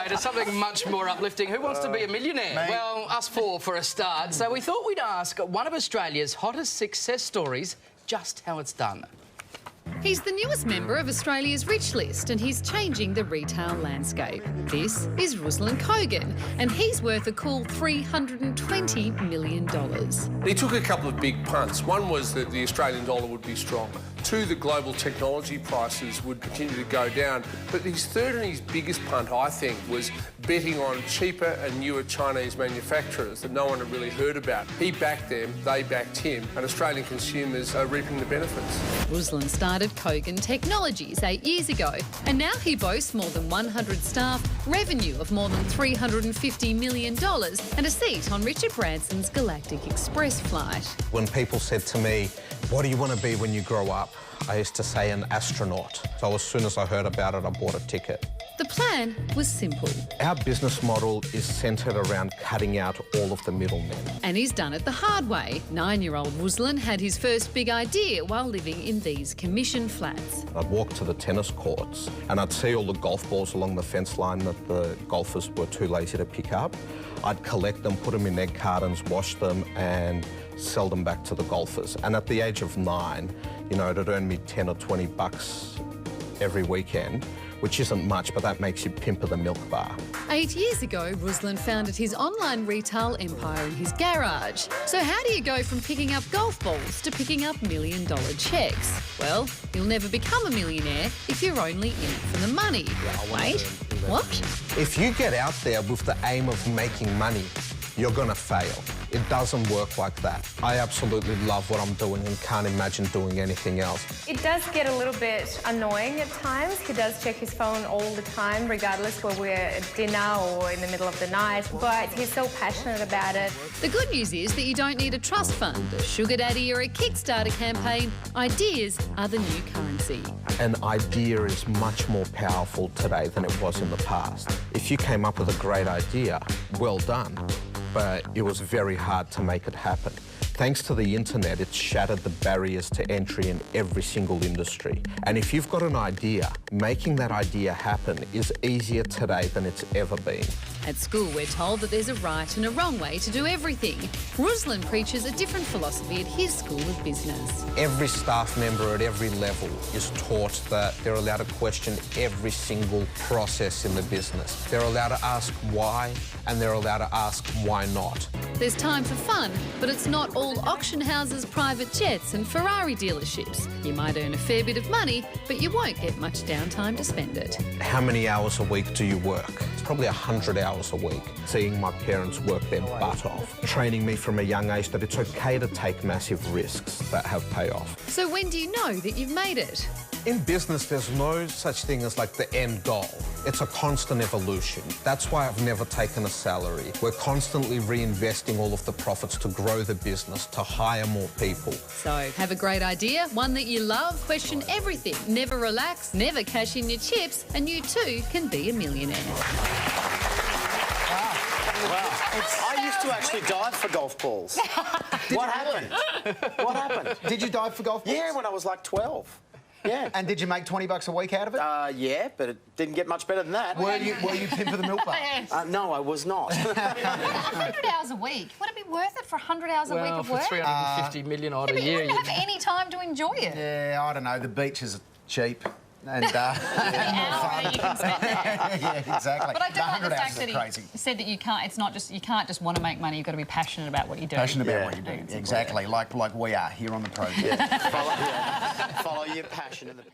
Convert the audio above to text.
Anyway, to something much more uplifting. Who wants to be a millionaire? Me. Well, us four for a start. So we thought we'd ask one of Australia's hottest success stories just how it's done. He's the newest member of Australia's Rich List and he's changing the retail landscape. This is Ruslan Kogan and he's worth a cool $320 million. He took a couple of big punts. One was that the Australian dollar would be strong. Two, that global technology prices would continue to go down. But his third and his biggest punt, I think, was betting on cheaper and newer Chinese manufacturers that no one had really heard about. He backed them, they backed him, and Australian consumers are reaping the benefits. Ruslan started Kogan Technologies 8 years ago and now he boasts more than 100 staff, revenue of more than $350 million and a seat on Richard Branson's Galactic Express flight. When people said to me, what do you want to be when you grow up? I used to say an astronaut. So as soon as I heard about it, I bought a ticket. The plan was simple. Our business model is centred around cutting out all of the middlemen. And he's done it the hard way. 9-year-old Ruslan had his first big idea while living in these commission flats. I'd walk to the tennis courts and I'd see all the golf balls along the fence line that the golfers were too lazy to pick up. I'd collect them, put them in egg cartons, wash them and sell them back to the golfers. And at the age of 9, you know, it'd earn me 10 or 20 bucks every weekend, which isn't much, but that makes you pimp of the milk bar. 8 years ago, Ruslan founded his online retail empire in his garage. So how do you go from picking up golf balls to picking up $1 million checks? Well, you'll never become a millionaire if you're only in it for the money. Wait, what? If you get out there with the aim of making money, you're going to fail. It doesn't work like that. I absolutely love what I'm doing and can't imagine doing anything else. It does get a little bit annoying at times. He does check his phone all the time, regardless whether we're at dinner or in the middle of the night, but he's so passionate about it. The good news is that you don't need a trust fund, a sugar daddy or a Kickstarter campaign. Ideas are the new currency. An idea is much more powerful today than it was in the past. If you came up with a great idea, well done. But it was very hard to make it happen. Thanks to the internet, it's shattered the barriers to entry in every single industry. And if you've got an idea, making that idea happen is easier today than it's ever been. At school, we're told that there's a right and a wrong way to do everything. Ruslan preaches a different philosophy at his school of business. Every staff member at every level is taught that they're allowed to question every single process in the business. They're allowed to ask why, and they're allowed to ask why not. There's time for fun, but it's not all auction houses, private jets and Ferrari dealerships. You might earn a fair bit of money, but you won't get much downtime to spend it. How many hours a week do you work? It's probably 100 hours a week. Seeing my parents work their butt off, training me from a young age that it's okay to take massive risks that have payoff. So when do you know that you've made it? In business, there's no such thing as like the end goal. It's a constant evolution. That's why I've never taken a salary. We're constantly reinvesting all of the profits to grow the business, to hire more people. So have a great idea, one that you love, question everything, never relax, never cash in your chips, and you too can be a millionaire. Wow. I used to actually dive for golf balls. What happened? What happened? Did you dive for golf balls? Yeah, when I was like 12. Yeah. And did you make 20 bucks a week out of it? Yeah, but it didn't get much better than that. Were you pimp of the milk bar? No, I was not. 100 hours a week. Would it be worth it for 100 hours a week of work? For 350 million odd a You year. wouldn't have any time to enjoy it. Yeah, I don't know. The beach is cheap. And, An hour that you can spend there. yeah, exactly. But I do like the 100 fact hours that is he crazy. said that you can't. It's not just you can't just want to make money. You've got to be passionate about what you do. Passionate about what you do. Exactly, like we are here on the project. Follow your passion in the